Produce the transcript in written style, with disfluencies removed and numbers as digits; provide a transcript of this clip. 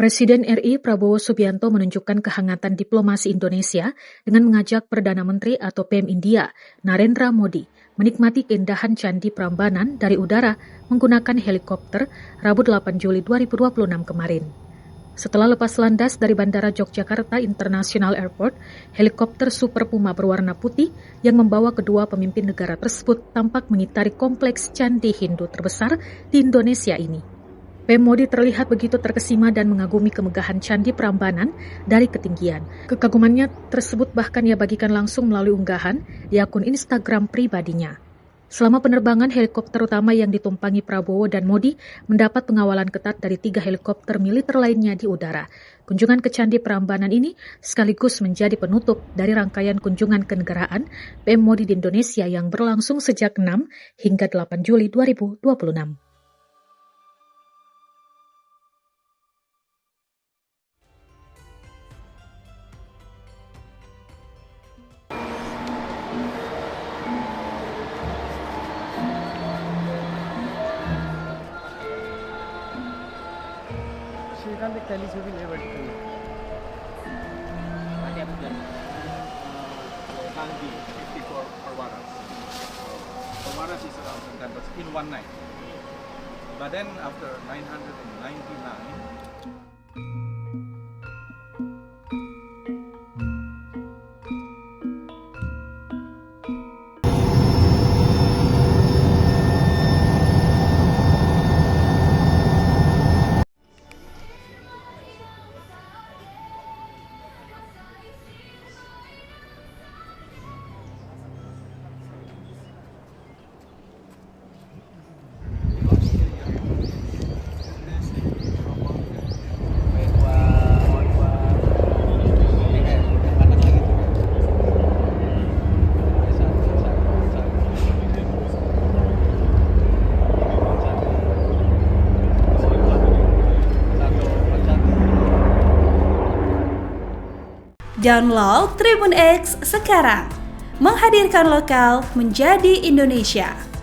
Presiden RI Prabowo Subianto menunjukkan kehangatan diplomasi Indonesia dengan mengajak Perdana Menteri atau PM India, Narendra Modi, menikmati keindahan Candi Prambanan dari udara menggunakan helikopter Rabu 8 Juli 2026 kemarin. Setelah lepas landas dari Bandara Yogyakarta International Airport, helikopter Super Puma berwarna putih yang membawa kedua pemimpin negara tersebut tampak mengitari kompleks Candi Hindu terbesar di Indonesia ini. PM Modi terlihat begitu terkesima dan mengagumi kemegahan Candi Prambanan dari ketinggian. Kekagumannya tersebut bahkan ia bagikan langsung melalui unggahan di akun Instagram pribadinya. Selama penerbangan, helikopter utama yang ditumpangi Prabowo dan Modi mendapat pengawalan ketat dari 3 helikopter militer lainnya di udara. Kunjungan ke Candi Prambanan ini sekaligus menjadi penutup dari rangkaian kunjungan kenegaraan PM Modi di Indonesia yang berlangsung sejak 6 hingga 8 Juli 2026. সেখান থেকে টেলিছবি labour Nandi 54 Parvaras. Parvaras is around that was in one night. But then after 999, Download Tribun X sekarang, menghadirkan lokal menjadi Indonesia.